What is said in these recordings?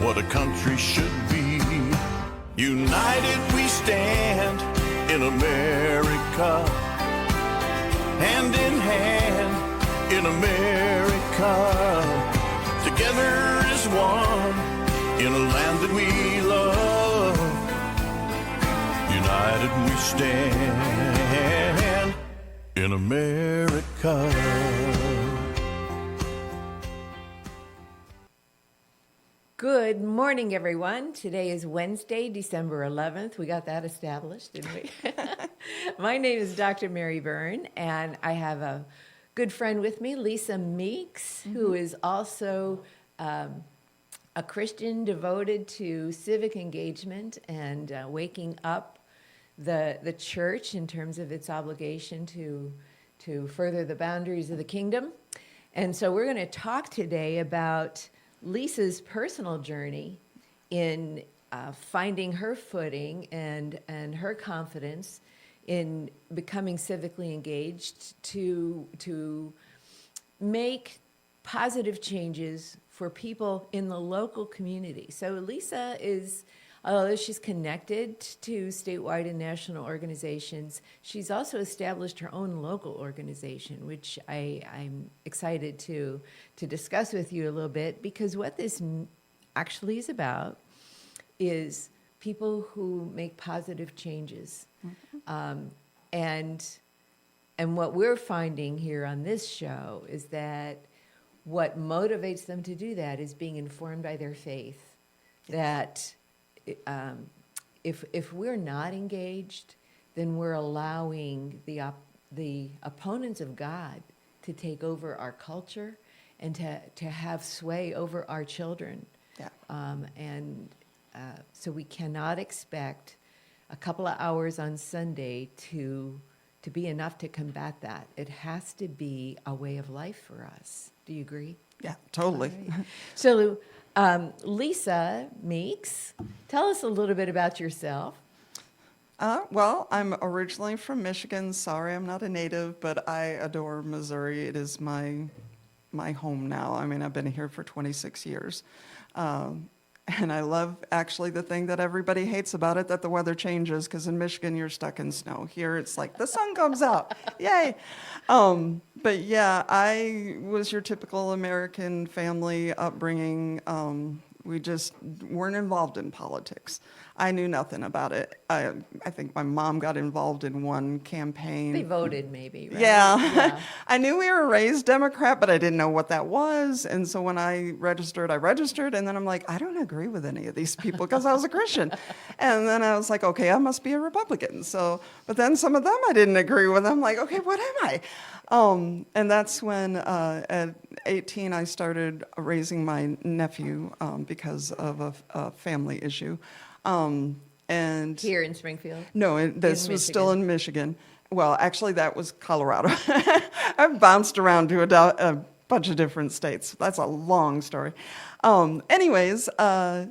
what a country should be. United we stand in America, hand in hand in America, together as one in a land that we love. United we stand in America. Good morning, everyone. Today is Wednesday, December 11th. We got that established, didn't we? My name is Dr. Mary Byrne, and I have a good friend with me, Lisa Meeks, who is also a Christian devoted to civic engagement and waking up the church in terms of its obligation to further the boundaries of the kingdom. And so we're going to talk today about Lisa's personal journey in finding her footing and her confidence in becoming civically engaged to make positive changes for people in the local community. So Lisa is, although she's connected to statewide and national organizations, she's also established her own local organization, which I'm excited to discuss with you a little bit, because what this actually is about is people who make positive changes. And what we're finding here on this show is that what motivates them to do that is being informed by their faith. That if we're not engaged, then we're allowing the opponents of God to take over our culture and to have sway over our children. Yeah. So we cannot expect a couple of hours on Sunday to be enough to combat that. It has to be a way of life for us. Do you agree? Yeah, totally. Right. So, Lisa Meeks, tell us a little bit about yourself. Well, I'm originally from Michigan. Sorry, I'm not a native, but I adore Missouri. It is my home now. I mean, I've been here for 26 years. And I love actually the thing that everybody hates about it, that the weather changes, because in Michigan you're stuck in snow. Here it's like the sun comes out. Yay. But yeah, I was your typical American family upbringing. We just weren't involved in politics. I knew nothing about it. I think my mom got involved in one campaign. They voted maybe, right? Yeah. I knew we were raised Democrat, but I didn't know what that was. And so when I registered, and then I'm like, I don't agree with any of these people because I was a Christian. And then I was like, okay, I must be a Republican. So, but then some of them I didn't agree with. I'm like, okay, what am I? And that's when at 18 I started raising my nephew because of a family issue. And Here in Springfield? No, this was still in Michigan. Well, actually, that was Colorado. I've bounced around to a bunch of different states. That's a long story. Anyways,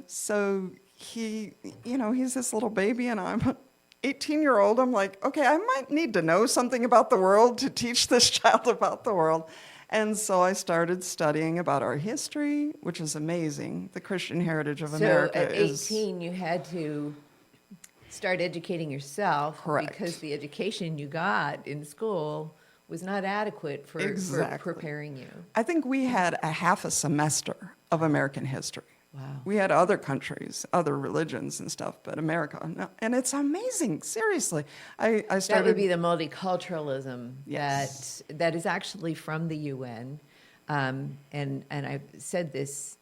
so he's this little baby, and I'm an 18-year-old. I'm like, okay, I might need to know something about the world to teach this child about the world. And so I started studying about our history, which is amazing. The Christian heritage of America is... So at 18, you had to start educating yourself. Correct. Because the education you got in school was not adequate for preparing you. I think we had a half a semester of American history. Wow. We had other countries, other religions and stuff, but America, no. And it's amazing, seriously. I started... That would be the multiculturalism Yes. that is actually from the UN. And I've said this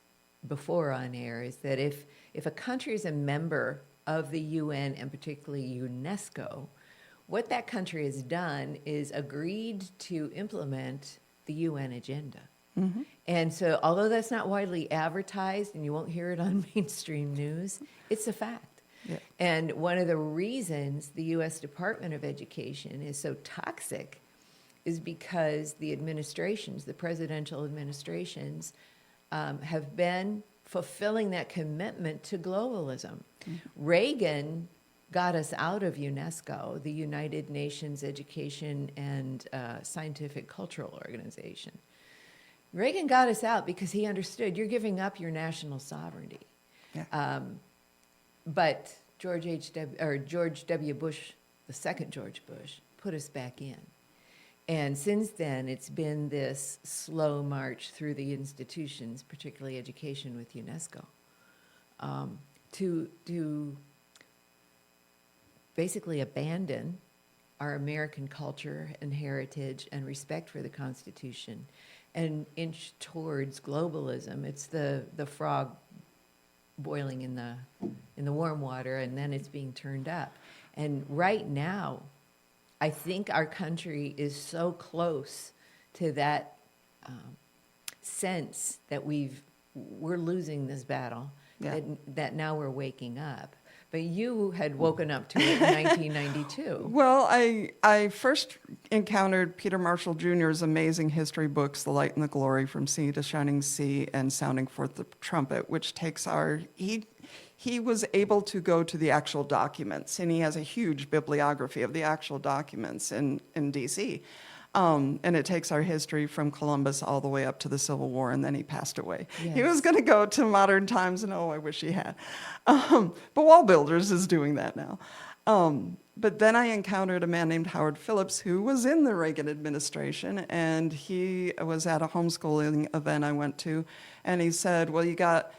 before on air, is that if a country is a member of the UN, and particularly UNESCO, what that country has done is agreed to implement the UN agenda. Mm-hmm. And so although that's not widely advertised and you won't hear it on mainstream news, it's a fact. Yeah. And one of the reasons the U.S. Department of Education is so toxic is because the administrations, the presidential administrations, have been fulfilling that commitment to globalism. Mm-hmm. Reagan got us out of UNESCO, the United Nations Education and Scientific Cultural Organization. Reagan got us out because he understood you're giving up your national sovereignty. Yeah. But George W. Bush, the second George Bush, put us back in. And since then, it's been this slow march through the institutions, particularly education with UNESCO, to basically abandon our American culture and heritage and respect for the Constitution and inch towards globalism. It's the frog boiling in the warm water, and then it's being turned up. And right now, I think our country is so close to that sense that we're losing this battle, Yeah. that now we're waking up. But you had woken up to it in 1992. Well, I first encountered Peter Marshall Jr.'s amazing history books, The Light and the Glory, From Sea to Shining Sea, and Sounding Forth the Trumpet, which takes he was able to go to the actual documents, and he has a huge bibliography of the actual documents in D.C., and it takes our history from Columbus all the way up to the Civil War, and then he passed away. Yes. He was going to go to modern times, and I wish he had. But Wall Builders is doing that now. But then I encountered a man named Howard Phillips, who was in the Reagan administration, and he was at a homeschooling event I went to, and he said, well, you got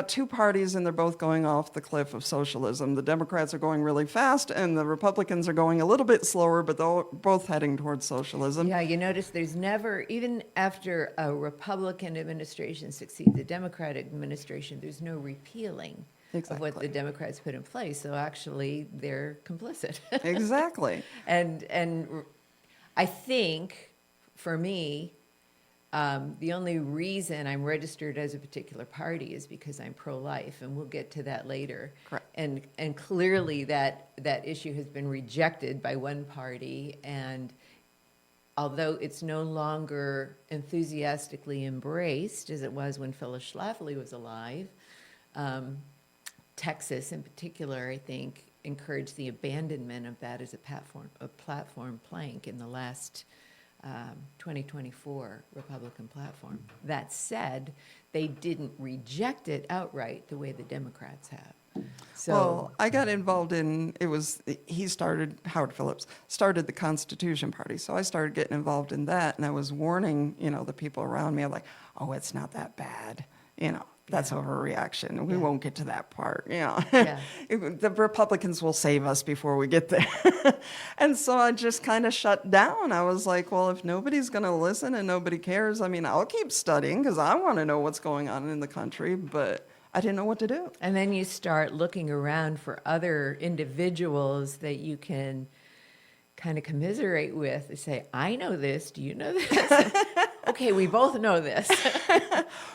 two parties, and they're both going off the cliff of socialism. The Democrats are going really fast, and the Republicans are going a little bit slower, but they're both heading towards socialism. Yeah, you notice there's never, even after a Republican administration succeeds the Democratic administration, there's no repealing of what the Exactly. Democrats put in place. So actually, they're complicit. Exactly. And I think, for me, the only reason I'm registered as a particular party is because I'm pro-life, and we'll get to that later. Correct. And clearly that issue has been rejected by one party, and although it's no longer enthusiastically embraced as it was when Phyllis Schlafly was alive, Texas in particular, I think, encouraged the abandonment of that as a platform plank in the last 2024 Republican platform. That said, they didn't reject it outright the way the Democrats have. So, Well, I got involved Howard Phillips started the Constitution Party, so I started getting involved in that, and I was warning, the people around me, I'm like, oh, it's not that bad, that's overreaction. We won't get to that part, Yeah. The Republicans will save us before we get there. And so I just kind of shut down. I was like, well, if nobody's going to listen and nobody cares, I'll keep studying because I want to know what's going on in the country, but I didn't know what to do. and then you start looking around for other individuals that you can kind of commiserate with and say, I know this, do you know this? Okay, we both know this.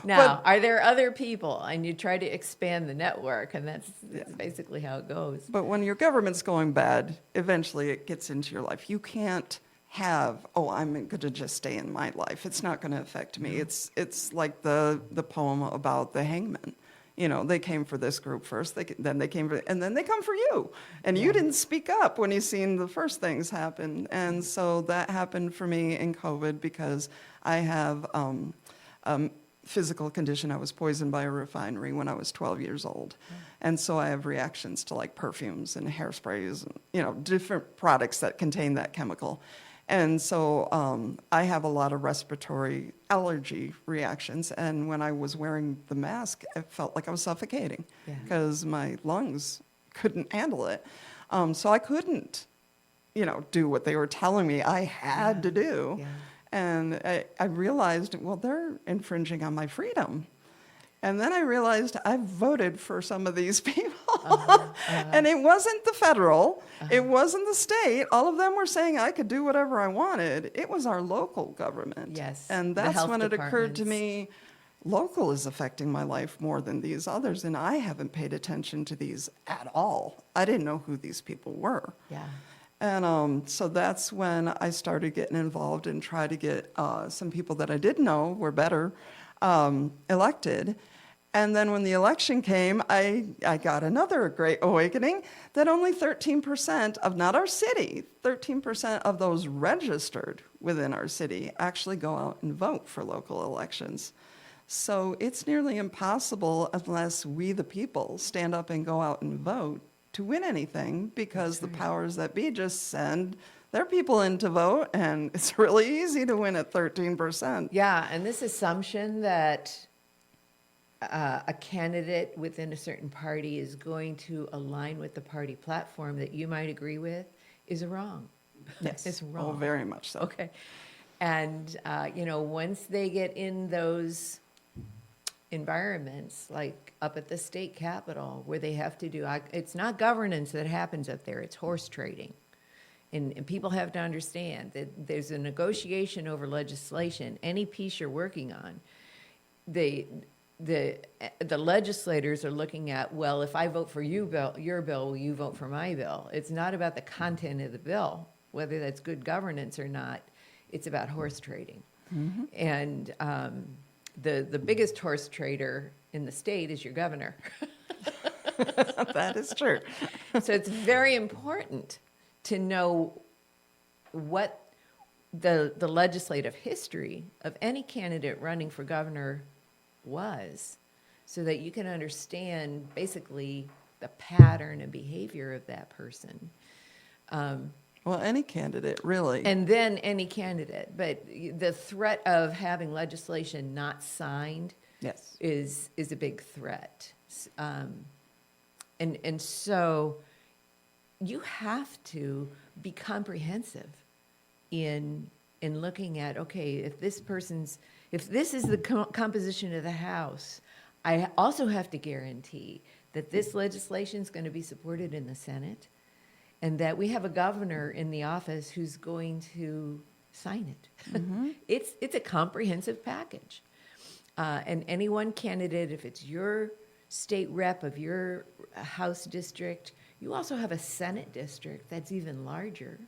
Now, are there other people? And you try to expand the network, and that's basically how it goes. But when your government's going bad, eventually it gets into your life. You can't have, I'm going to just stay in my life. It's not going to affect me. It's like the poem about the hangman. They came for this group first, then they came for, and then they come for you. And you didn't speak up when you seen the first things happen. And so that happened for me in COVID because I have physical condition. I was poisoned by a refinery when I was 12 years old. And so I have reactions to like perfumes and hairsprays and, different products that contain that chemical. And so I have a lot of respiratory allergy reactions. And when I was wearing the mask, it felt like I was suffocating because my lungs couldn't handle it. So I couldn't, do what they were telling me I had to do. Yeah. And I realized, well, they're infringing on my freedom. And then I realized I voted for some of these people. And it wasn't the federal, it wasn't the state. All of them were saying I could do whatever I wanted. It was our local government. Yes, And the that's health when it occurred to departments. me, local is affecting my life more than these others. And I haven't paid attention to these at all. I didn't know who these people were. Yeah. And so that's when I started getting involved and try to get some people that I did know were better elected. And then when the election came, I got another great awakening that only 13% of, not our city, 13% of those registered within our city actually go out and vote for local elections. So it's nearly impossible unless we, the people, stand up and go out and vote to win anything, because the powers that be just send their people in to vote, and it's really easy to win at 13%. Yeah, and this assumption that a candidate within a certain party is going to align with the party platform that you might agree with is wrong. Yes. It's wrong. Oh, very much so. Okay. And, once they get in those environments, like up at the state capitol, where they have to do, it's not governance that happens up there, it's horse trading. And people have to understand that there's a negotiation over legislation. Any piece you're working on, the legislators are looking at, well, if I vote for your bill, will you vote for my bill? It's not about the content of the bill, whether that's good governance or not. It's about horse trading. Mm-hmm. And the biggest horse trader in the state is your governor. That is true. So it's very important to know what the legislative history of any candidate running for governor was, so that you can understand basically the pattern and behavior of that person. Well, any candidate, really. And then any candidate. But the threat of having legislation not signed Yes. is a big threat. And so you have to be comprehensive in looking at, okay, if this is the composition of the House, I also have to guarantee that this legislation is going to be supported in the Senate, and that we have a governor in the office who's going to sign it. Mm-hmm. It's a comprehensive package. And any one candidate, if it's your state rep of your House district, you also have a Senate district that's even larger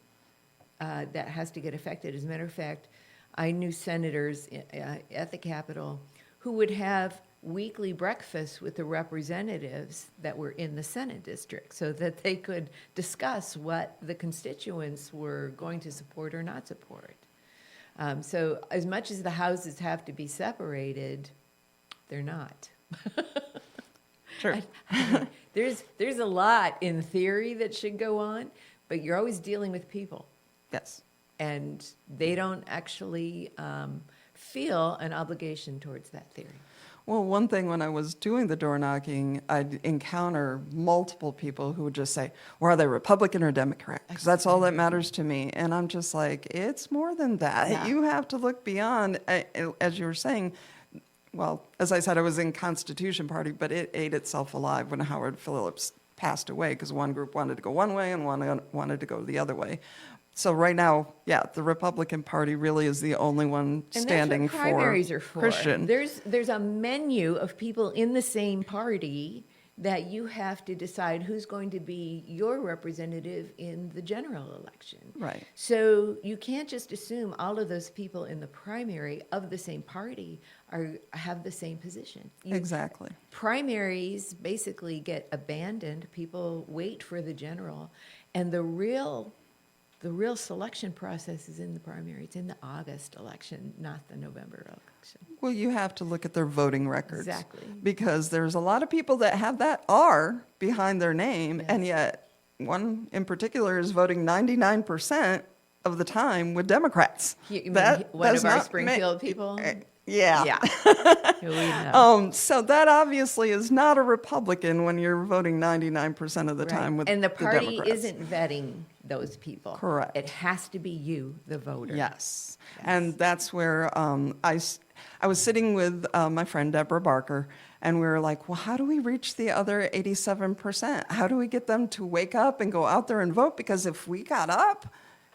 that has to get affected. As a matter of fact, I knew senators at the Capitol who would have weekly breakfasts with the representatives that were in the Senate district, so that they could discuss what the constituents were going to support or not support. So as much as the houses have to be separated, they're not. Sure. There's a lot in theory that should go on, but you're always dealing with people. Yes. And they don't actually feel an obligation towards that theory. Well, one thing, when I was doing the door knocking, I'd encounter multiple people who would just say, well, are they Republican or Democrat? Because that's all that matters to me. And I'm just like, it's more than that. Yeah. You have to look beyond, as you were saying. Well, as I said, I was in Constitution Party, but it ate itself alive when Howard Phillips passed away, because one group wanted to go one way and one wanted to go the other way. So right now, yeah, the Republican Party really is the only one standing and that's what primaries for are for. Christian. There's a menu of people in the same party that you have to decide who's going to be your representative in the general election. Right. So you can't just assume all of those people in the primary of the same party have the same position. Exactly. Primaries basically get abandoned. People wait for the general, and the real selection process is in the primary. It's in the August election, not the November election. Well, you have to look at their voting records. Exactly. Because there's a lot of people that have that R behind their name, Yes. and yet one in particular is voting 99% of the time with Democrats. You mean That one does of our not Springfield make- people? Yeah. Yeah. We know. So that obviously is not a Republican when you're voting 99% of the Right. time with And the party Democrats. isn't vetting those people. Correct. It has to be you, the voter. Yes. And that's where I was sitting with my friend Deborah Barker, and we were like, well, how do we reach the other 87%? How do we get them to wake up and go out there and vote? Because if we got up,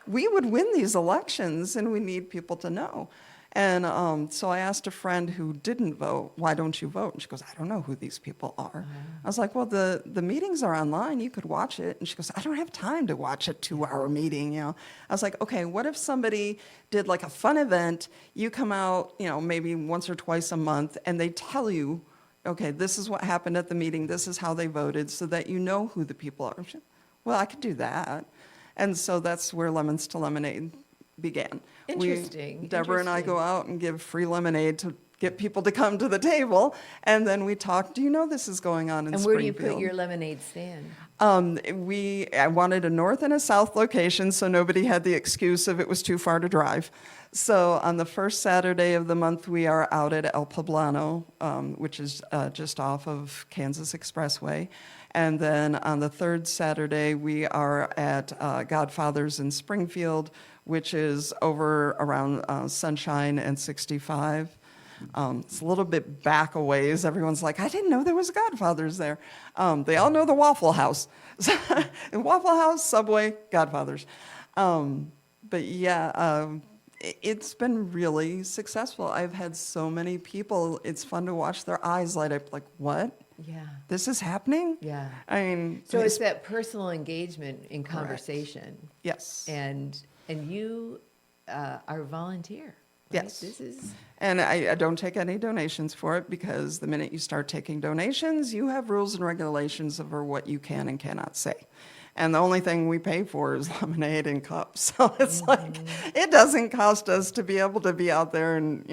we would win these elections, and we need people to know. And so I asked a friend who didn't vote, why don't you vote? And she goes, I don't know who these people are. I was like, well, the meetings are online. You could watch it. And she goes, I don't have time to watch a 2-hour meeting, I was like, okay, what if somebody did like a fun event? You come out, maybe once or twice a month, and they tell you, okay, this is what happened at the meeting. This is how they voted, so that you know who the people are. Well, I could do that. And so that's where Lemons to Lemonade began. Interesting. Deborah and I Interesting. go out and give free lemonade to get people to come to the table, and then we talk. Do you know this is going on in And where do you Springfield? put your lemonade stand? I wanted a north and a south location, so nobody had the excuse of it was too far to drive. So on the first Saturday of the month, we are out at El Poblano, which is just off of Kansas Expressway. And then on the third Saturday, we are at Godfather's in Springfield, which is over around Sunshine and 65. It's a little bit back a ways. Everyone's like, I didn't know there was a Godfather's there. They all know the Waffle House. Waffle House, Subway, Godfather's. But yeah, it's been really successful. I've had so many people. It's fun to watch their eyes light up like, what? Yeah. This is happening? Yeah. I mean, So it's that personal engagement in conversation. yes. And you are a volunteer. Right? Yes. This is And I don't take any donations for it because the minute you start taking donations, you have rules and regulations over what you can and cannot say. And the only thing we pay for is lemonade and cups. So it's like, it doesn't cost us to be able to be out there and,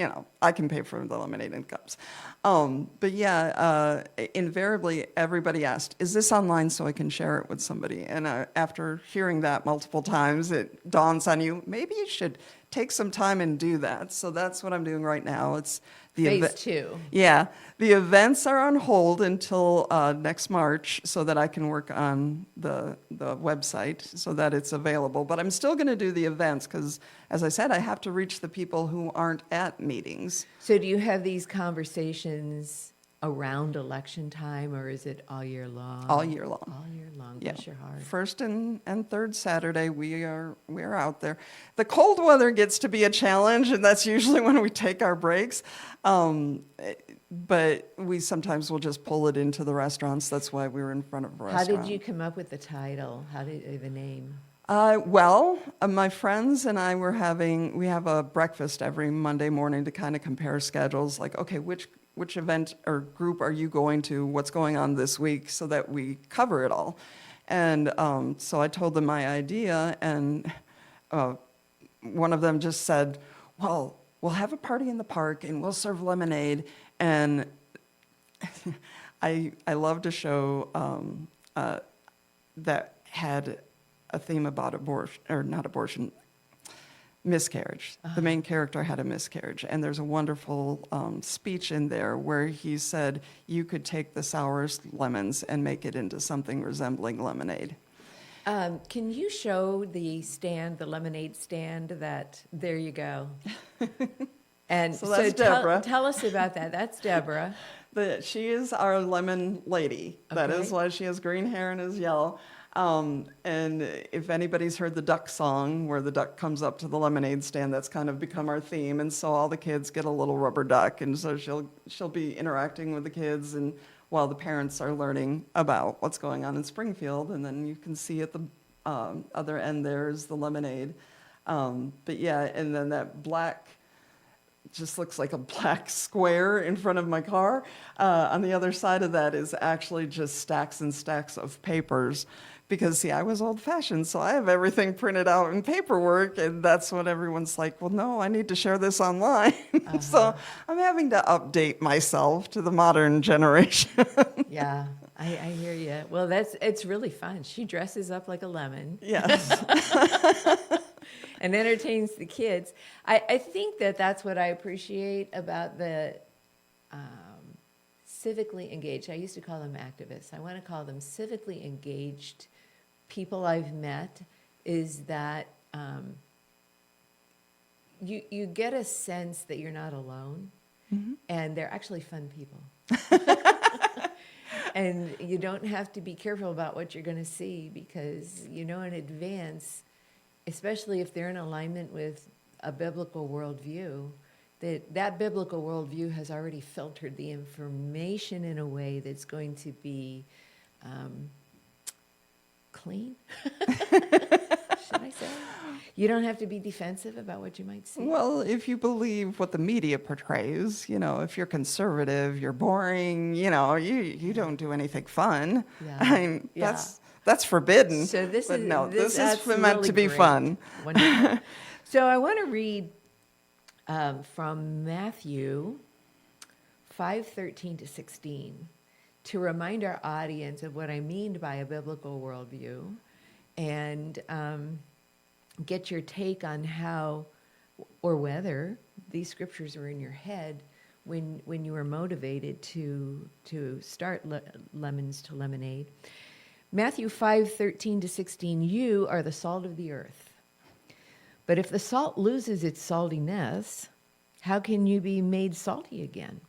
I can pay for the lemonade and cups. But yeah, invariably everybody asked, is this online so I can share it with somebody? And after hearing that multiple times, it dawns on you, maybe you should take some time and do that. So that's what I'm doing right now. It's the phase 2. Yeah, the events are on hold until next March so that I can work on the website so that it's available. But I'm still going to do the events because, as I said, I have to reach the people who aren't at meetings. So do you have these conversations around election time, or is it all year long? All year long. All year long. Yeah. Bless your heart. First and third Saturday, we're out there. The cold weather gets to be a challenge, and that's usually when we take our breaks. But we sometimes will just pull it into the restaurants. That's why we were in front of a How restaurant. did you come up with the title? How did the name? My friends and I we have a breakfast every Monday morning to kind of compare schedules, like, okay, which event or group are you going to? What's going on this week? So that we cover it all. And so I told them my idea, and one of them just said, well, we'll have a party in the park and we'll serve lemonade. And I loved a show that had a theme about miscarriage. The main character had a miscarriage, and there's a wonderful speech in there where he said you could take the sourest lemons and make it into something resembling lemonade. Can you show the lemonade stand? There you go. And So that's Deborah. Tell us about that. That's Deborah. She is our lemon lady. That Okay. is why she has green hair and is yellow. And if anybody's heard the duck song, where the duck comes up to the lemonade stand, that's kind of become our theme. And so all the kids get a little rubber duck, and so she'll be interacting with the kids, and while the parents are learning about what's going on in Springfield. And then you can see at the other end there's the lemonade. But yeah, and then that black just looks like a black square in front of my car. On the other side of that is actually just stacks and stacks of papers. Because, see, I was old-fashioned, so I have everything printed out in paperwork, and that's what everyone's like, well, no, I need to share this online. So I'm having to update myself to the modern generation. Yeah, I hear you. Well, it's really fun. She dresses up like a lemon. Yes. And entertains the kids. I think that's what I appreciate about the civically engaged. I used to call them activists. I want to call them civically engaged people I've met, is that you get a sense that you're not alone, and they're actually fun people. And you don't have to be careful about what you're going to see, because you know in advance, especially if they're in alignment with a biblical worldview, that biblical worldview has already filtered the information in a way that's going to be clean. Should I say? You don't have to be defensive about what you might see. Well, if you believe what the media portrays, if you're conservative, you're boring, you don't do anything fun. Yeah. I mean, Yeah. that's forbidden. So this but is no, this is that's meant really to be great. fun. Wonderful. So I want to read from Matthew 5:13 to 16 to remind our audience of what I mean by a biblical worldview and get your take on how or whether these scriptures were in your head when you were motivated to start Lemons to Lemonade. Matthew 5:13 to 16, you are the salt of the earth. But if the salt loses its saltiness, how can you be made salty again?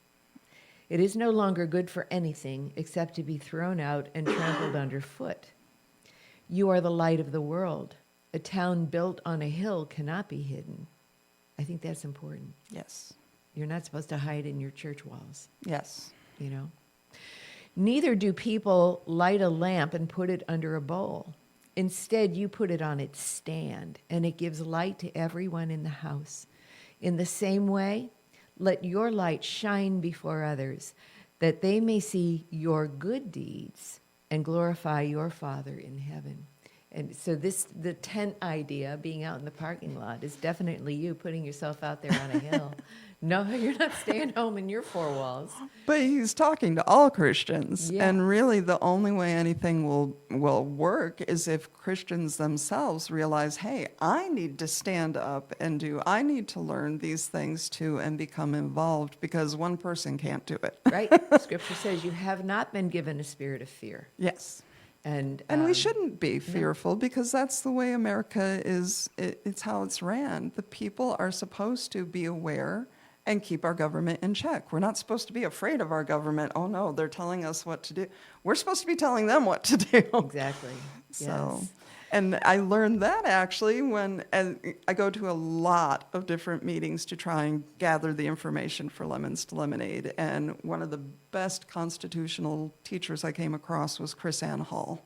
It is no longer good for anything except to be thrown out and trampled underfoot. You are the light of the world. A town built on a hill cannot be hidden. I think that's important. Yes. You're not supposed to hide in your church walls, Yes. you know. Neither do people light a lamp and put it under a bowl. Instead, you put it on its stand, and it gives light to everyone in the house. In the same way, let your light shine before others, that they may see your good deeds and glorify your Father in heaven. And so the tent idea, being out in the parking lot, is definitely you putting yourself out there on a hill. No, you're not staying home in your four walls. But he's talking to all Christians. Yeah. And really the only way anything will work is if Christians themselves realize, hey, I need to stand up and I need to learn these things too and become involved, because one person can't do it. Right? Scripture says you have not been given a spirit of fear. Yes. And we shouldn't be fearful, because that's the way America is. It's how it's ran. The people are supposed to be aware and keep our government in check. We're not supposed to be afraid of our government. Oh no, they're telling us what to do. We're supposed to be telling them what to do. Exactly. So, Yes. and I learned that actually when I go to a lot of different meetings to try and gather the information for Lemons to Lemonade. And one of the best constitutional teachers I came across was Chris Ann Hall.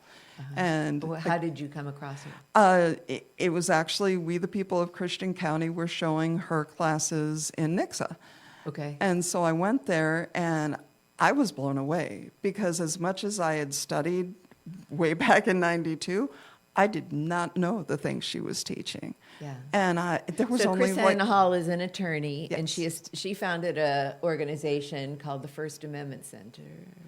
And Well, how did you come across her? it was actually We the People of Christian County were showing her classes in Nixa. Okay. And so I went there and I was blown away, because as much as I had studied way back in 92, I did not know the things she was teaching. Yeah. And there was So only Chris like, Ann Hall is an attorney, and Yes. she founded a organization called the First Amendment Center.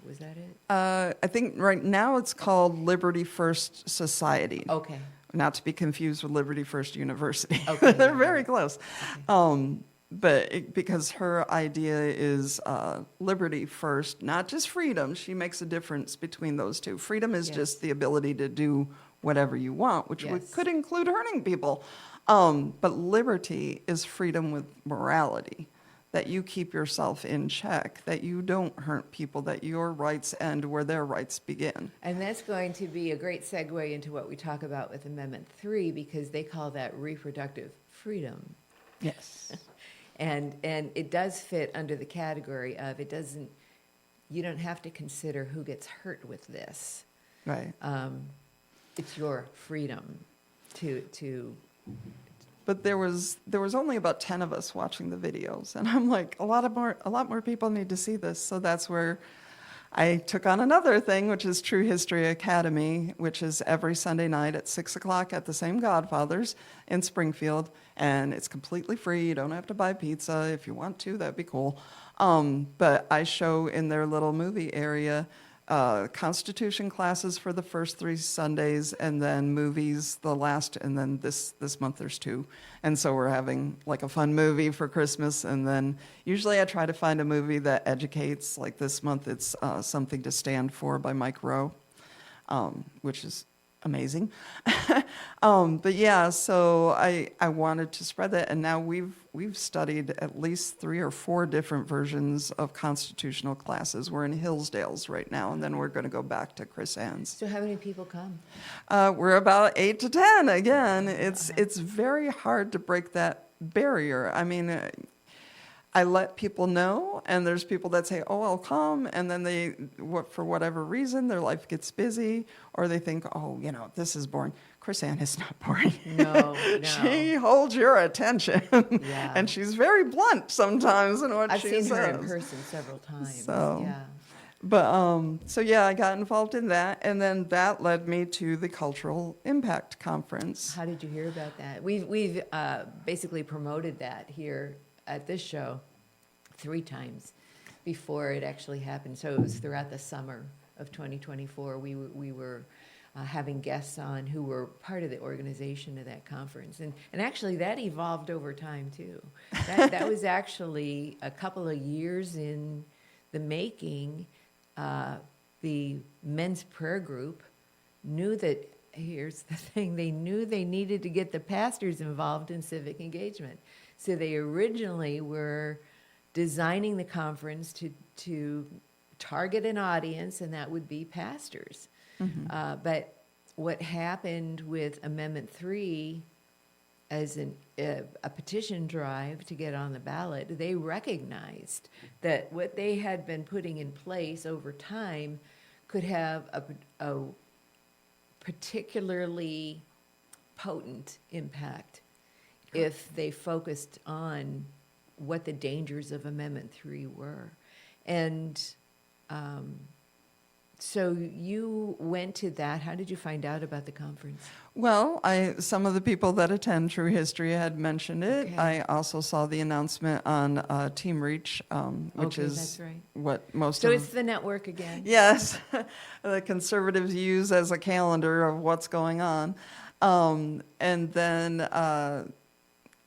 Was that it? I think right now it's called Liberty First Society. Okay. Not to be confused with Liberty First University. Okay, They're yeah, very right. close. Because her idea is liberty first, not just freedom. She makes a difference between those two. Freedom is Yes. just the ability to do whatever you want, which Yes. could include hurting people. But liberty is freedom with morality, that you keep yourself in check, that you don't hurt people, that your rights end where their rights begin. And that's going to be a great segue into what we talk about with Amendment 3, because they call that reproductive freedom. Yes. And it does fit under the category of you don't have to consider who gets hurt with this. Right. It's your freedom to But there was only about 10 of us watching the videos, and I'm like, a lot more people need to see this. So that's where I took on another thing, which is True History Academy, which is every Sunday night at 6:00 at the same Godfathers in Springfield, and it's completely free. You don't have to buy pizza. If you want to, that'd be cool. But I show in their little movie area Constitution classes for the first 3 Sundays, and then movies the last, and then this month there's 2. And so we're having like a fun movie for Christmas, and then usually I try to find a movie that educates. Like this month it's Something to Stand For by Mike Rowe, which is amazing. But yeah, so I wanted to spread that, and now we've studied at least 3 or 4 different versions of constitutional classes. We're in Hillsdale's right now, and then we're going to go back to Chris Ann's. So how many people come? We're about 8 to 10 again. It's very hard to break that barrier. I mean, I let people know, and there's people that say, oh, I'll come, and then for whatever reason, their life gets busy, or they think, oh, this is boring. Chris Ann is not boring. No. She holds your attention, Yeah. and she's very blunt sometimes in what I've she seen says. her in person several times. So, Yeah. But, so yeah, I got involved in that, and then that led me to the Cultural Impact Conference. How did you hear about that? We've basically promoted that here at this show 3 times. before it actually happened. So it was throughout the summer of 2024. We were having guests on who were part of the organization of that conference. And actually that evolved over time too. That was actually a couple of years in the making. The men's prayer group knew that, here's the thing, they knew they needed to get the pastors involved in civic engagement. So they originally were designing the conference to target an audience, and that would be pastors. But what happened with Amendment 3 as a petition drive to get on the ballot, they recognized that what they had been putting in place over time could have a particularly potent impact if they focused on what the dangers of Amendment 3 were. And so you went to that. How did you find out about the conference? Well, some of the people that attend True History had mentioned it. Okay. I also saw the announcement on Team Reach, which Okay, is that's right. what most So of... it's the network again. Yes, the conservatives use as a calendar of what's going on. And then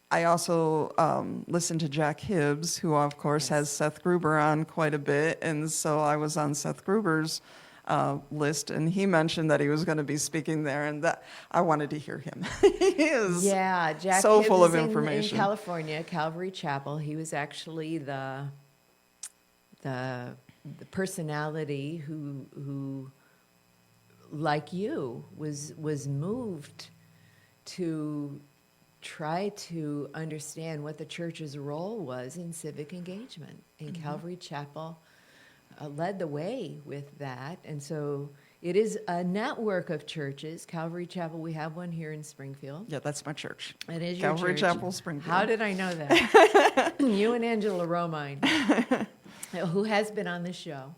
I also listened to Jack Hibbs, who of course has Seth Gruber on quite a bit. And so I was on Seth Gruber's list, and he mentioned that he was going to be speaking there, and that I wanted to hear him. He is Jack so Hibbs full of in information. California, Calvary Chapel. He was actually the personality who, like you, was moved to try to understand what the church's role was in civic engagement. And Calvary Chapel led the way with that. And so it is a network of churches. Calvary Chapel, we have one here in Springfield. Yeah, that's my church. It is your Calvary church. Chapel, Springfield. How did I know that? You and Angela Romine, who has been on this show,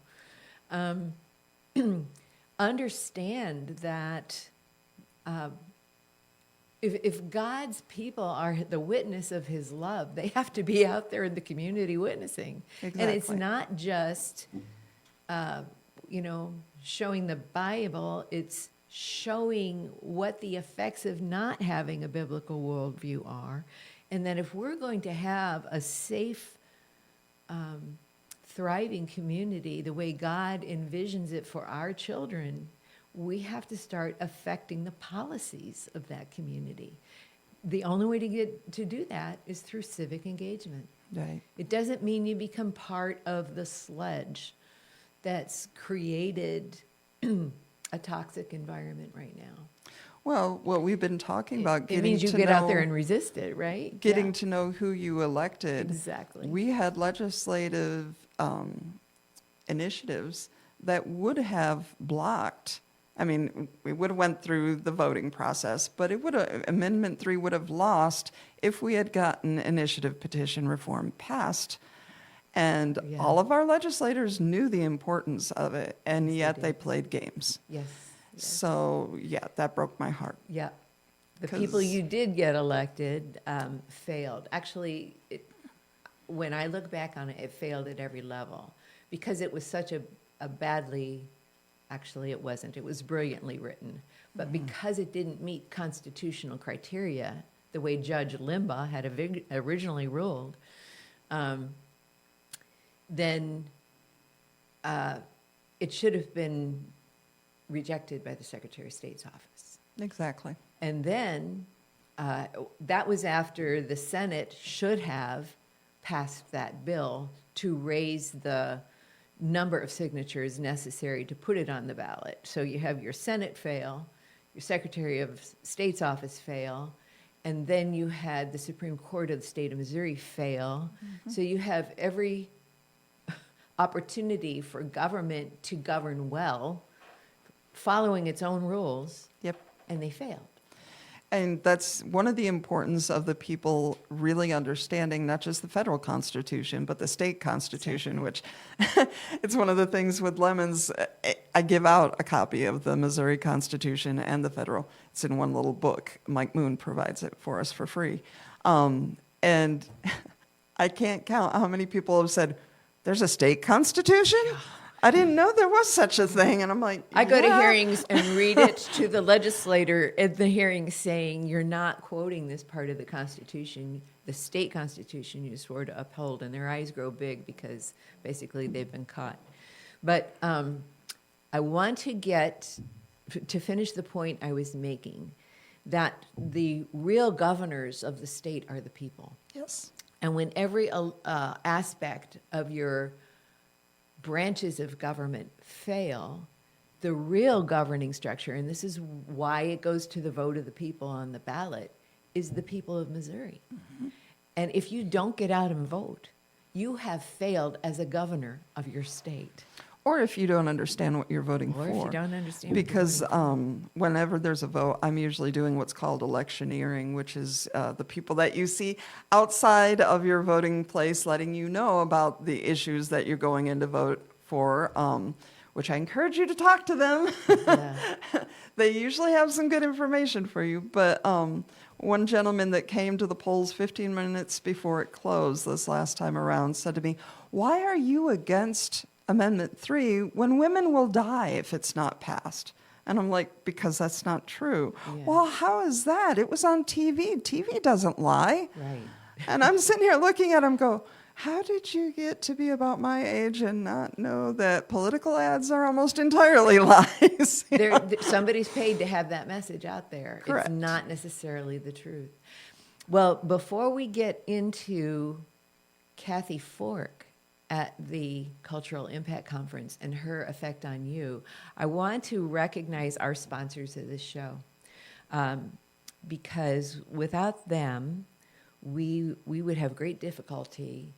understand that if God's people are the witness of his love, they have to be out there in the community witnessing. Exactly. And it's not just, showing the Bible, it's showing what the effects of not having a biblical worldview are. And that if we're going to have a safe, thriving community the way God envisions it for our children, we have to start affecting the policies of that community. The only way to do that is through civic engagement. Right. It doesn't mean you become part of the sludge that's created a toxic environment right now. Well, what we've been talking about, It getting means you to get know, out there and resist it, right? getting Yeah. to know who you elected. Exactly. We had legislative initiatives that would have blocked. I mean, we would have went through the voting process, but Amendment 3 would have lost if we had gotten initiative petition reform passed. And Yeah. all of our legislators knew the importance of it, and Yes, yet they they did. played games. Yes. Yes. So, yeah, that broke my heart. Yeah. The 'Cause- people you did get elected failed. Actually, when I look back on it, it failed at every level because it was such a badly, actually it wasn't, it was brilliantly written. But because it didn't meet constitutional criteria, the way Judge Limbaugh had originally ruled, then it should have been rejected by the Secretary of State's office. Exactly. And then that was after the Senate should have passed that bill to raise the number of signatures necessary to put it on the ballot. So you have your Senate fail, your Secretary of State's office fail, and then you had the Supreme Court of the state of Missouri fail. So you have every opportunity for government to govern well, following its own rules, Yep. and they failed. And that's one of the importance of the people really understanding not just the federal constitution, but the state constitution, which it's one of the things with Lemons. I give out a copy of the Missouri Constitution and the federal. It's in one little book. Mike Moon provides it for us for free. And I can't count how many people have said, there's a state constitution? I didn't know there was such a thing. And I'm like, I go to yeah. hearings and read it to the legislator at the hearing saying, you're not quoting this part of the Constitution, the state Constitution you swore to uphold, and their eyes grow big because basically they've been caught. But I want to finish the point I was making, that the real governors of the state are the people. Yes. And when every aspect of your branches of government fail, the real governing structure, and this is why it goes to the vote of the people on the ballot, is the people of Missouri. Mm-hmm. And if you don't get out and vote, you have failed as a governor of your state. Or if you don't understand what you're voting for. Or if you don't understand. Because whenever there's a vote, I'm usually doing what's called electioneering, which is the people that you see outside of your voting place letting you know about the issues that you're going in to vote for, which I encourage you to talk to them. Yeah. They usually have some good information for you. But one gentleman that came to the polls 15 minutes before it closed this last time around said to me, "Why are you against Amendment 3 when women will die if it's not passed?" And I'm like, because that's not true. Yeah. Well, how is that? It was on TV. TV doesn't lie. Right. And I'm sitting here looking at him go, how did you get to be about my age and not know that political ads are almost entirely lies? Somebody's paid to have that message out there. Correct. It's not necessarily the truth. Well, before we get into Kathy Fork at the Cultural Impact Conference and her effect on you, I want to recognize our sponsors of this show, because without them, we would have great difficulty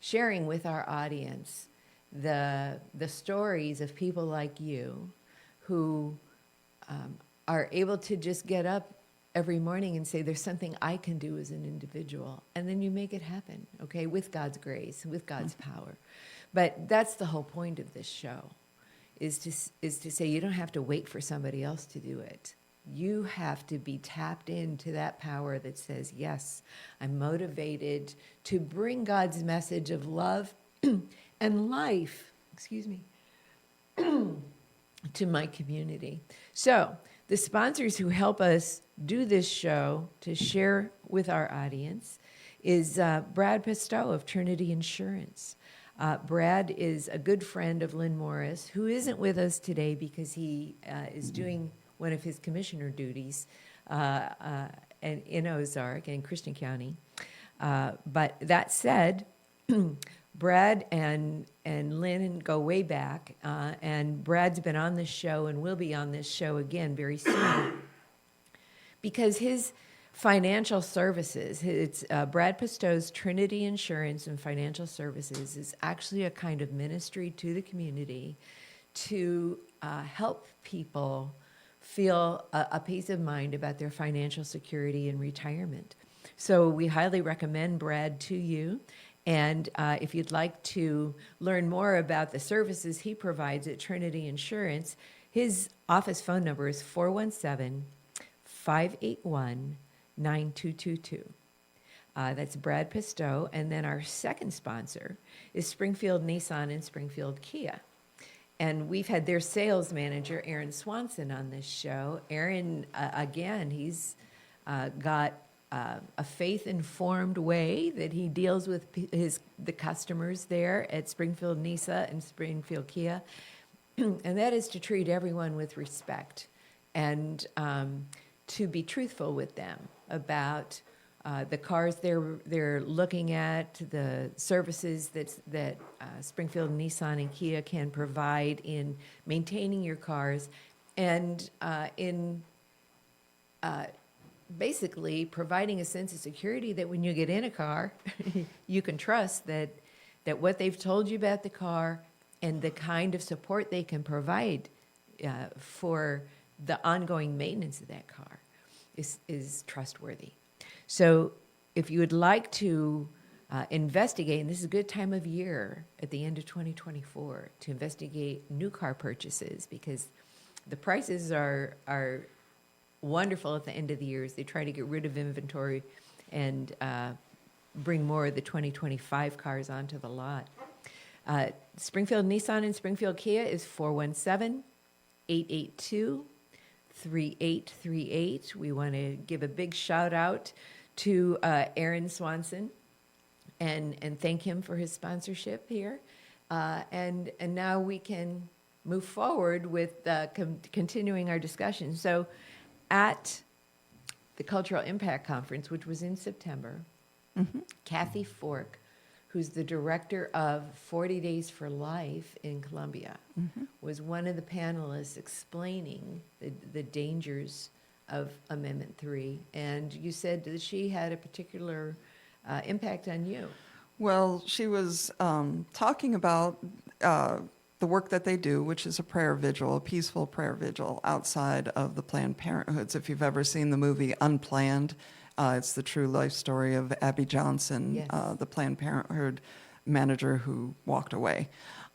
sharing with our audience the stories of people like you who are able to just get up every morning and say, there's something I can do as an individual. And then you make it happen, okay, with God's grace, with God's power. But that's the whole point of this show, is to say you don't have to wait for somebody else to do it. You have to be tapped into that power that says, yes, I'm motivated to bring God's message of love and life, to my community. So the sponsors who help us do this show to share with our audience is Brad Pistow of Trinity Insurance. Brad is a good friend of Lynn Morris, who isn't with us today because he is doing one of his commissioner duties in Ozark and Christian County. But that said, Brad and Lynn go way back, and Brad's been on this show and will be on this show again very soon because his financial services, it's Brad Pistow's Trinity Insurance and Financial Services is actually a kind of ministry to the community to help people feel a peace of mind about their financial security and retirement. So we highly recommend Brad to you. And if you'd like to learn more about the services he provides at Trinity Insurance, his office phone number is 417-581-9222. That's Brad Pistow. And then our second sponsor is Springfield Nissan and Springfield Kia. And we've had their sales manager, Aaron Swanson, on this show. Aaron, again, he's got a faith-informed way that he deals with the customers there at Springfield Nissan and Springfield Kia, and that is to treat everyone with respect and to be truthful with them about the cars they're looking at, the services that Springfield Nissan and Kia can provide in maintaining your cars, and in basically providing a sense of security that when you get in a car, you can trust that what they've told you about the car and the kind of support they can provide for the ongoing maintenance of that car is trustworthy. So if you would like to investigate, and this is a good time of year at the end of 2024 to investigate new car purchases, because the prices are wonderful at the end of the year as they try to get rid of inventory and bring more of the 2025 cars onto the lot. Springfield Nissan and Springfield Kia is 417-882-3838. We want to give a big shout out to Aaron Swanson and thank him for his sponsorship here. And now we can move forward with continuing our discussion. So at the Cultural Impact Conference, which was in September, Kathy Fork, who's the director of 40 Days for Life in Columbia, was one of the panelists explaining the dangers of Amendment 3. And you said that she had a particular impact on you. Well, she was talking about the work that they do, which is a prayer vigil, a peaceful prayer vigil outside of the Planned Parenthoods. If you've ever seen the movie Unplanned, it's the true life story of Abby Johnson, Yes. The Planned Parenthood manager who walked away.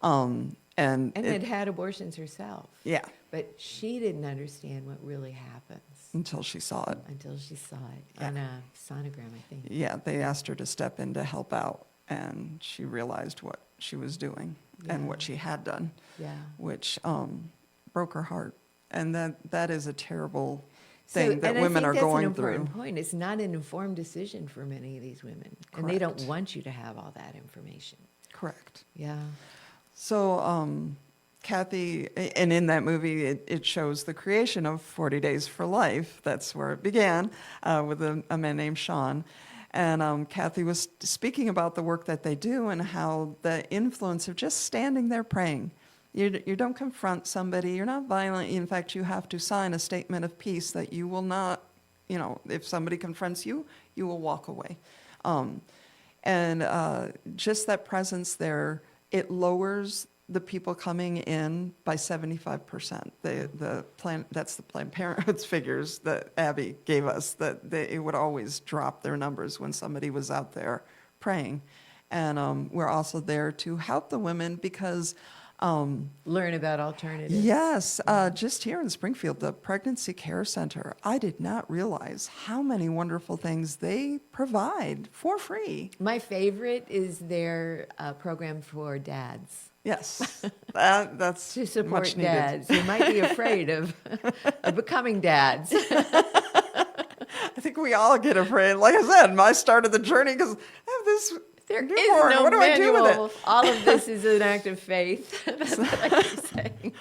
And had abortions herself. Yeah, But she didn't understand what really happens until she saw it. until she saw it on a sonogram, I think. Yeah, they asked her to step in to help out, and she realized what she was doing and Yeah. what she had done, Yeah. which broke her heart. And that is a terrible thing that and women I are think going that's an important through. point. It's not an informed decision for many of these women. And they don't Correct. want you to have all that information. Correct. Yeah. So Kathy, and in that movie, it shows the creation of 40 Days for Life. That's where it began with a man named Sean. And Kathy was speaking about the work that they do and how the influence of just standing there praying. You don't confront somebody. You're not violent. In fact, you have to sign a statement of peace that you will not, if somebody confronts you, you will walk away. And just that presence there, it lowers the people coming in by 75%. That's the Planned Parenthood's figures that Abby gave us, that it would always drop their numbers when somebody was out there praying. And we're also there to help the women because Learn about alternatives. yes, just here in Springfield, the Pregnancy Care Center, I did not realize how many wonderful things they provide for free. My favorite is their program for dads. Yes, that's To support much needed. dads who might be afraid of becoming dads. I think we all get afraid. Like I said, I started the journey because I have this There is newborn. no What do I do with manual. it? All of this is an act of faith. That's what I keep saying.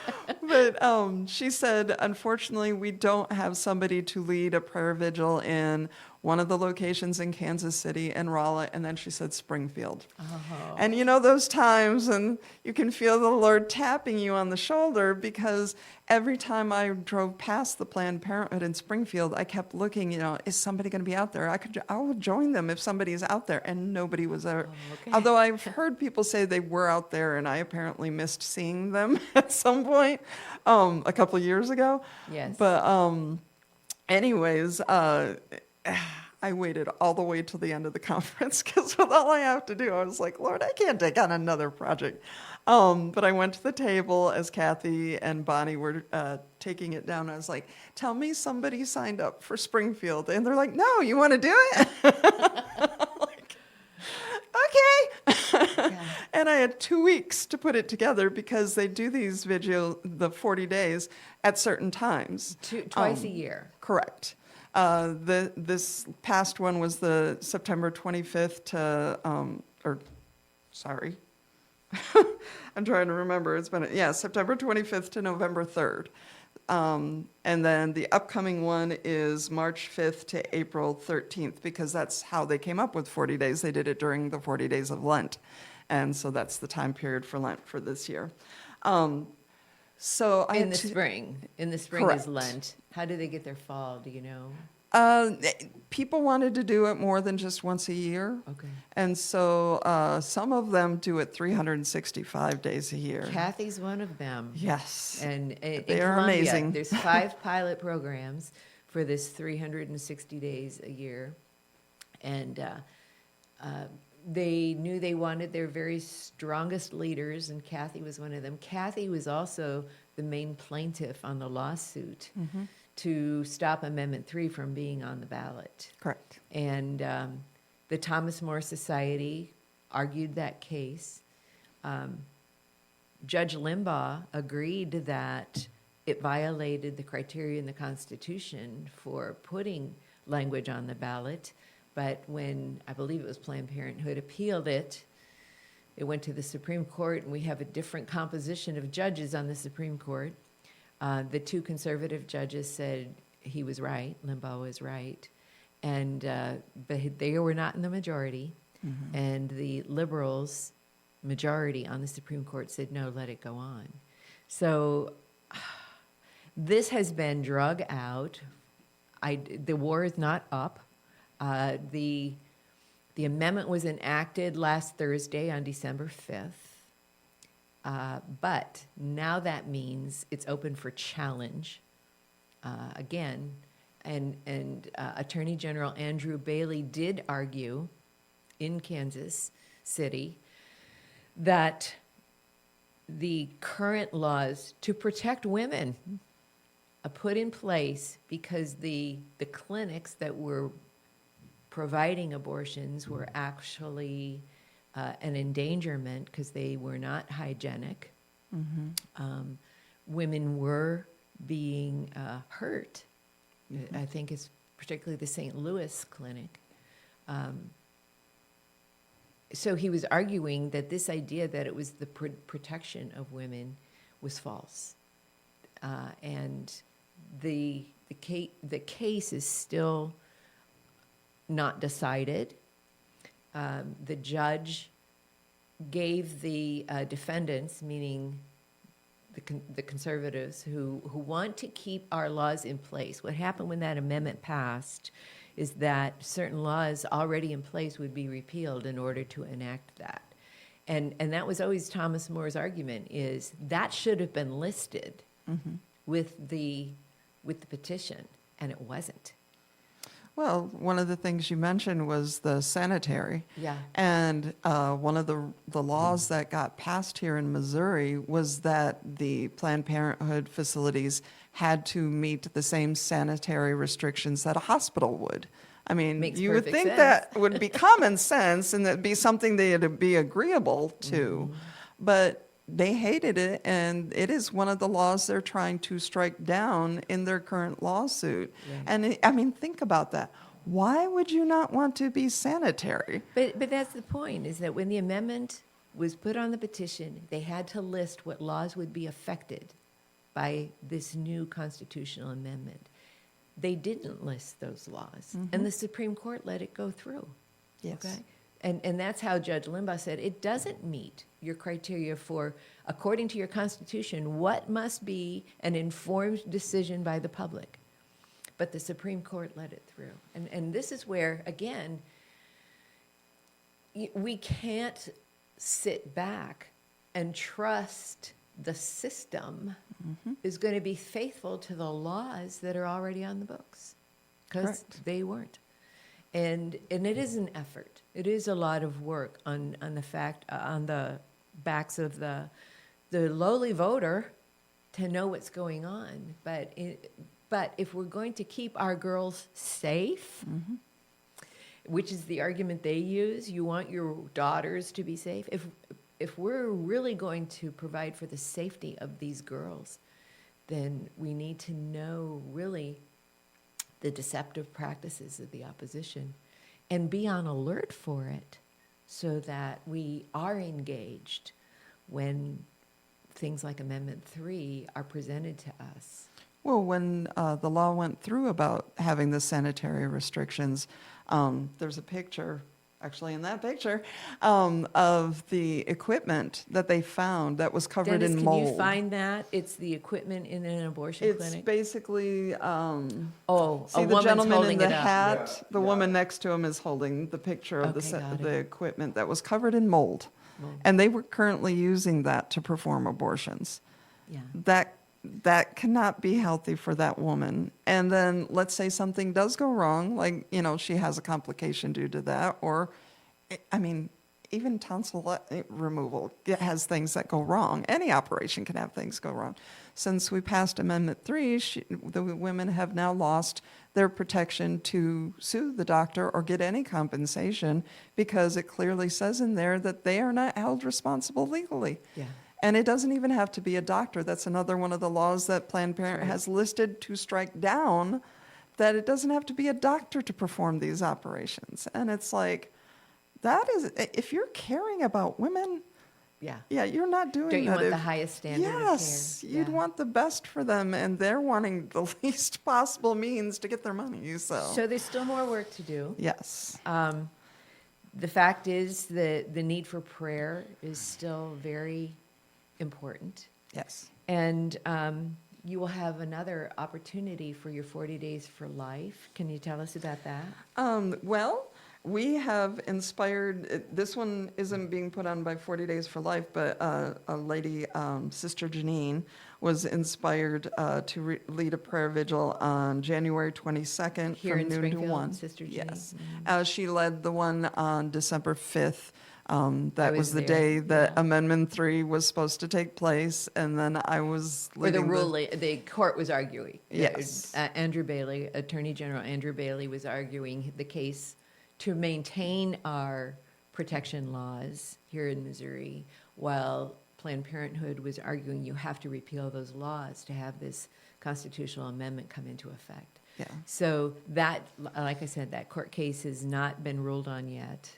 But she said, unfortunately, we don't have somebody to lead a prayer vigil in one of the locations in Kansas City and Rolla, and then she said Springfield. Oh. And those times, and you can feel the Lord tapping you on the shoulder because every time I drove past the Planned Parenthood in Springfield, I kept looking, is somebody going to be out there? I will join them if somebody's out there, and nobody was there. okay. Although I've heard people say they were out there, and I apparently missed seeing them at some point a couple of years ago. Yes. But anyways, I waited all the way till the end of the conference because with all I have to do, I was like, Lord, I can't take on another project. But I went to the table as Kathy and Bonnie were taking it down. I was like, tell me somebody signed up for Springfield. And they're like, no, you want to do it? I'm like, okay. Yeah. And I had 2 weeks to put it together because they do these the 40 days at certain times. Twice a year. Correct. This past one was the September 25th to, sorry. I'm trying to remember. It's been, September 25th to November 3rd. And then the upcoming one is March 5th to April 13th because that's how they came up with 40 days. They did it during the 40 days of Lent. And so that's the time period for Lent for this year. So I In had the to- spring. In the spring Correct. is Lent. How do they get their fall? Do you know? People wanted to do it more than just once a year. Okay. And so some of them do it 365 days a year. Kathy's one of them. Yes. And in They are Columbia, amazing. there's 5 pilot programs for this 360 days a year. And they knew they wanted their very strongest leaders, and Kathy was one of them. Kathy was also the main plaintiff on the lawsuit to stop Amendment 3 from being on the ballot. Correct. And The Thomas More Society argued that case. Judge Limbaugh agreed that it violated the criteria in the Constitution for putting language on the ballot, but when, I believe it was Planned Parenthood, appealed it, it went to the Supreme Court, and we have a different composition of judges on the Supreme Court. The two conservative judges said he was right, Limbaugh was right, and but they were not in the majority, and the liberals majority on the Supreme Court said, no, let it go on. So this has been drug out. The war is not up. The amendment was enacted last Thursday on December 5th. But now that means it's open for challenge again. And Attorney General Andrew Bailey did argue in Kansas City that the current laws to protect women are put in place because the clinics that were providing abortions were actually an endangerment because they were not hygienic. Women were being hurt. I think it's particularly the St. Louis clinic. So he was arguing that this idea that it was the protection of women was false. And the case is still not decided. The judge gave the defendants, meaning the conservatives who want to keep our laws in place. What happened when that amendment passed is that certain laws already in place would be repealed in order to enact that. And that was always Thomas More's argument, is that should have been listed with the petition, and it wasn't. Well, one of the things you mentioned was the sanitary. Yeah. And one of the laws that got passed here in Missouri was that the Planned Parenthood facilities had to meet the same sanitary restrictions that a hospital would. I mean, Makes you would perfect think sense. that would be common sense and that'd be something they'd be agreeable to. But they hated it, and it is one of the laws they're trying to strike down in their current lawsuit. Right. And I mean, think about that. Why would you not want to be sanitary? But that's the point, is that when the amendment was put on the petition, they had to list what laws would be affected by this new constitutional amendment. They didn't list those laws, and the Supreme Court let it go through. Yes. Okay? And that's how Judge Limbaugh said, it doesn't meet your criteria for, according to your Constitution, what must be an informed decision by the public. But the Supreme Court let it through. And this is where, again, we can't sit back and trust the system is going to be faithful to the laws that are already on the books, because Correct. they weren't. And it is an effort. It is a lot of work on the backs of the lowly voter to know what's going on. But if we're going to keep our girls safe, which is the argument they use, you want your daughters to be safe. If we're really going to provide for the safety of these girls, then we need to know really the deceptive practices of the opposition and be on alert for it so that we are engaged when things like Amendment 3 are presented to us. Well, when the law went through about having the sanitary restrictions, there's a picture, actually in that picture, of the equipment that they found that was covered Dennis, in mold. can you find that? It's the equipment in an abortion It's clinic. basically, See, see a the woman's gentleman holding in the it up. hat? The woman next to him is holding the picture of Okay, got the it. equipment that was covered in mold. Mold. And they were currently using that to perform abortions. Yeah. That cannot be healthy for that woman. And then let's say something does go wrong, like, she has a complication due to that, or, I mean, even tonsil removal has things that go wrong. Any operation can have things go wrong. Since we passed Amendment 3, the women have now lost their protection to sue the doctor or get any compensation because it clearly says in there that they are not held responsible legally. Yeah. And it doesn't even have to be a doctor. That's another one of the laws that Planned Parenthood has listed to strike down, that it doesn't have to be a doctor to perform these operations. And it's like, that is, if you're caring about women, Yeah. you're not doing that. Don't you want if- the highest standard of care? Yes, you'd Yeah. want the best for them, and they're wanting the least possible means to get their money, So there's still more work to do. yes. The fact is that the need for prayer is still very important. Yes. And you will have another opportunity for your 40 Days for Life. Can you tell us about that? Well, we have inspired, this one isn't being put on by 40 Days for Life, but a lady, Sister Janine, was inspired to lead a prayer vigil on January 22nd Here from in noon Springfield, to 1. Sister Janine? Yes. She led the one on December 5th. That was was the there, day that yeah. Amendment 3 was supposed to take place, and then I was Or the leading the court was arguing. Yes. Andrew Bailey, Attorney General Andrew Bailey was arguing the case to maintain our protection laws here in Missouri, while Planned Parenthood was arguing you have to repeal those laws to have this constitutional amendment come into effect. Yeah. So that, like I said, that court case has not been ruled on yet.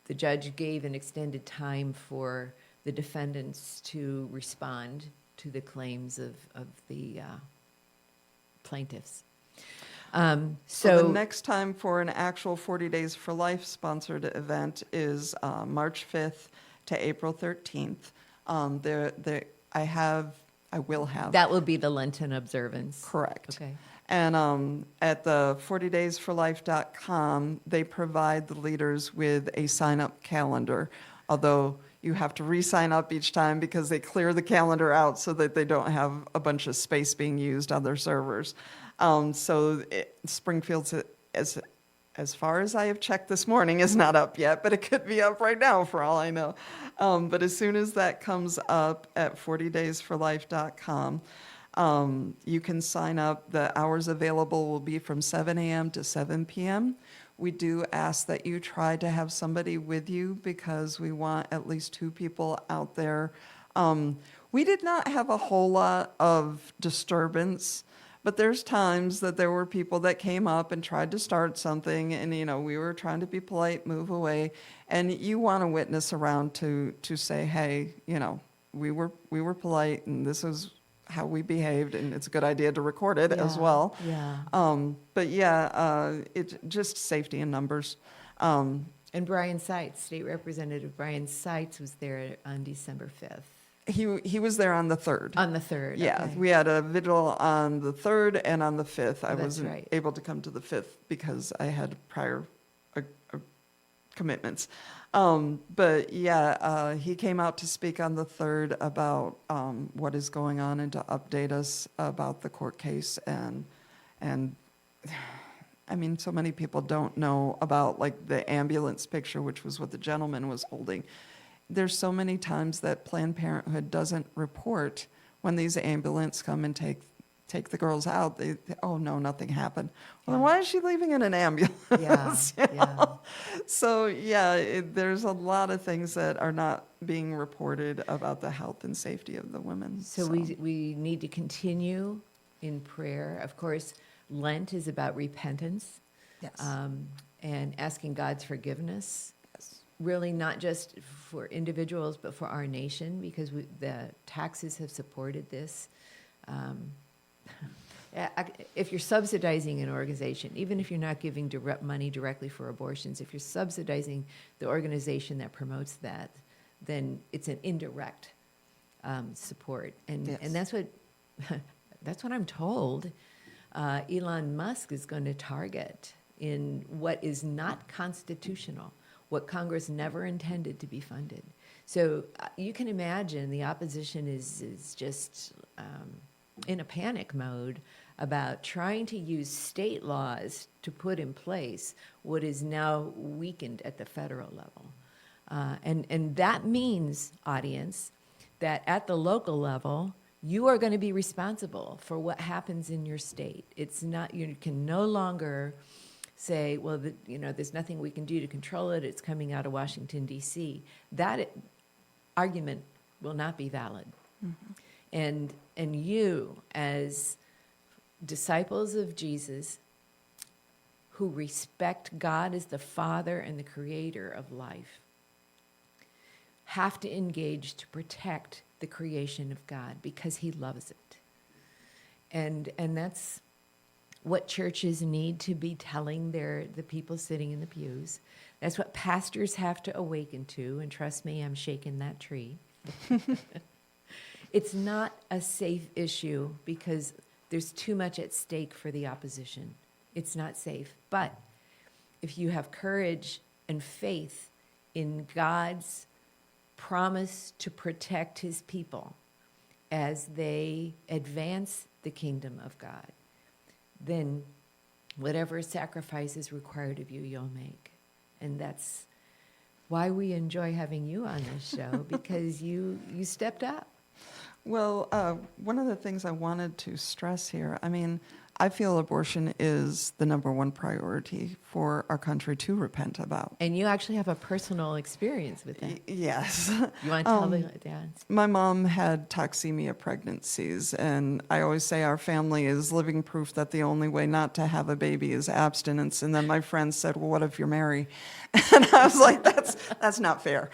The judge gave an extended time for the defendants to respond to the claims of the plaintiffs. So the next time for an actual 40 Days for Life sponsored event is March 5th to April 13th. I will have. That will be the Lenten observance. Correct. Okay. And at the 40daysforlife.com, they provide the leaders with a sign-up calendar, although you have to re-sign up each time because they clear the calendar out so that they don't have a bunch of space being used on their servers. Springfield's, as far as I have checked this morning, is not up yet, but it could be up right now for all I know. But as soon as that comes up at 40daysforlife.com, you can sign up. The hours available will be from 7 a.m. to 7 p.m. We do ask that you try to have somebody with you because we want at least 2 people out there. We did not have a whole lot of disturbance, but there's times that there were people that came up and tried to start something, and we were trying to be polite, move away, and you want a witness around to say, hey, we were polite, and this is how we behaved, and it's a good idea to record it as well. Yeah. But yeah, it's just safety in numbers. And Brian Seitz, State Representative Brian Seitz, was there on December 5th. He was there on the 3rd. On the 3rd. Yeah, okay. we had a vigil on the 3rd and on the 5th. I that's wasn't right. able to come to the 5th because I had prior commitments. But yeah, he came out to speak on the 3rd about what is going on and to update us about the court case. And I mean, so many people don't know about like the ambulance picture, which was what the gentleman was holding. There's so many times that Planned Parenthood doesn't report when these ambulance come and take the girls out. Oh no, nothing happened. Well, then why is she leaving in an ambulance? Yeah, You know? So yeah, there's a lot of things that are not being reported about the health and safety of the women. So we need to continue in prayer. Of course, Lent is about repentance. Yes. And asking God's forgiveness. Yes. Really not just for individuals, but for our nation, because the taxes have supported this. If you're subsidizing an organization, even if you're not giving money directly for abortions, if you're subsidizing the organization that promotes that, then it's an indirect support. And Yes. and that's what I'm told. Elon Musk is going to target in what is not constitutional, what Congress never intended to be funded. So you can imagine the opposition is just in a panic mode about trying to use state laws to put in place what is now weakened at the federal level. And that means, audience, that at the local level, you are going to be responsible for what happens in your state. It's not, you can no longer say, well, there's nothing we can do to control it. It's coming out of Washington, D.C. That argument will not be valid. Mm-hmm. And you, as disciples of Jesus, who respect God as the Father and the Creator of life, have to engage to protect the creation of God because He loves it. And that's what churches need to be telling the people sitting in the pews. That's what pastors have to awaken to, and trust me, I'm shaking that tree. It's not a safe issue because there's too much at stake for the opposition. It's not safe. But if you have courage and faith in God's promise to protect His people as they advance the kingdom of God, then whatever sacrifice is required of you, you'll make. And that's why we enjoy having you on this show, because you stepped up. Well, one of the things I wanted to stress here, I feel abortion is the number one priority for our country to repent about. And you actually have a personal experience with that. Yes. You want to tell the dads? My mom had toxemia pregnancies, and I always say our family is living proof that the only way not to have a baby is abstinence. And then my friend said, well, what if you're Mary? And I was like, that's not fair.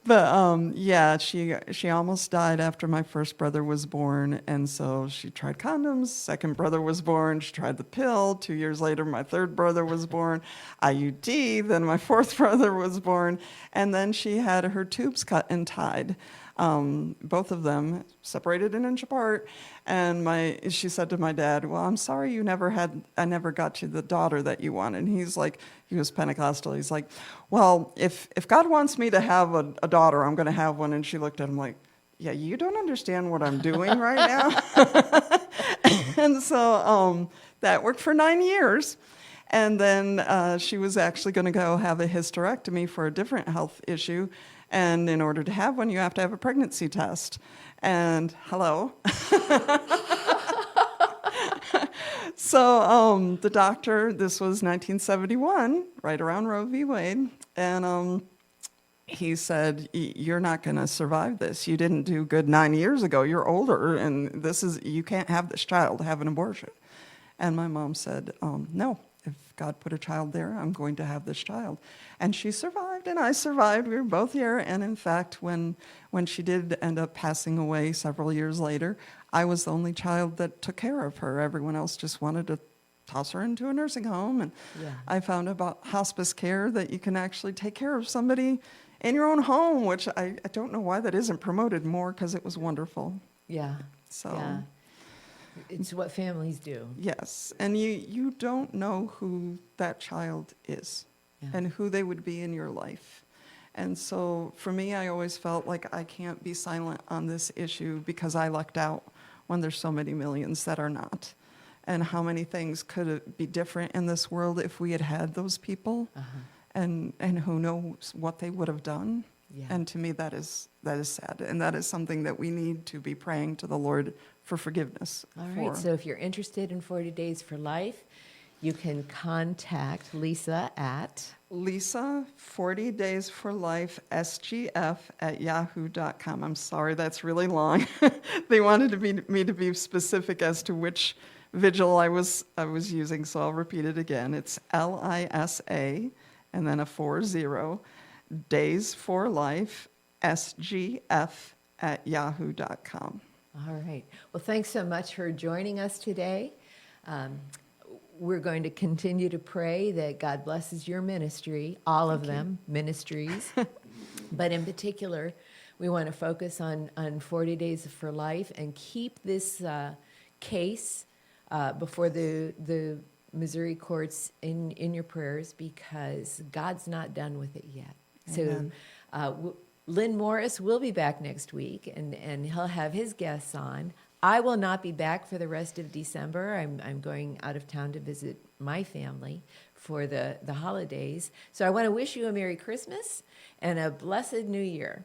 Yeah, she almost died after my first brother was born, and so she tried condoms. Second brother was born. She tried the pill. 2 years later, my third brother was born. IUD. Then my fourth brother was born, and then she had her tubes cut and tied. Both of them separated an inch apart. And she said to my dad, well, I'm sorry I never got you the daughter that you wanted. And he was Pentecostal. He's like, well, if God wants me to have a daughter, I'm going to have one. And she looked at him like, yeah, you don't understand what I'm doing right now. And so that worked for 9 years. And then she was actually going to go have a hysterectomy for a different health issue. And in order to have one, you have to have a pregnancy test. And hello. So the doctor, this was 1971, right around Roe v. Wade, and he said, you're not going to survive this. You didn't do good 9 years ago. You're older, and you can't have this child, have an abortion. And my mom said, no. If God put a child there, I'm going to have this child. And she survived, and I survived. We were both here. And in fact, when she did end up passing away several years later, I was the only child that took care of her. Everyone else just wanted to toss her into a nursing home. And yeah. I found about hospice care that you can actually take care of somebody in your own home, which I don't know why that isn't promoted more, because it was wonderful. Yeah. So. Yeah. It's what families do. Yes, and you don't know who that child is, yeah, and who they would be in your life. And so for me, I always felt like I can't be silent on this issue because I lucked out when there's so many millions that are not. And how many things could be different in this world if we had had those people, and who knows what they would have done. Yeah. And to me, that is sad, and that is something that we need to be praying to the Lord for forgiveness. All right, so if you're interested in 40 Days for Life, you can contact Lisa at... Lisa, 40 Days for Life, SGF at yahoo.com. I'm sorry, that's really long. They wanted me to be specific as to which vigil I was using, so I'll repeat it again. It's LISA, and then a 40, Days for Life, SGF at yahoo.com. All right. Well, thanks so much for joining us today. We're going to continue to pray that God blesses your ministry, all of them, ministries. But in particular, we want to focus on 40 Days for Life and keep this case before the Missouri courts in your prayers, because God's not done with it yet. Amen. So Lynn Morris will be back next week, and he'll have his guests on. I will not be back for the rest of December. I'm going out of town to visit my family for the holidays. So I want to wish you a Merry Christmas and a blessed New Year.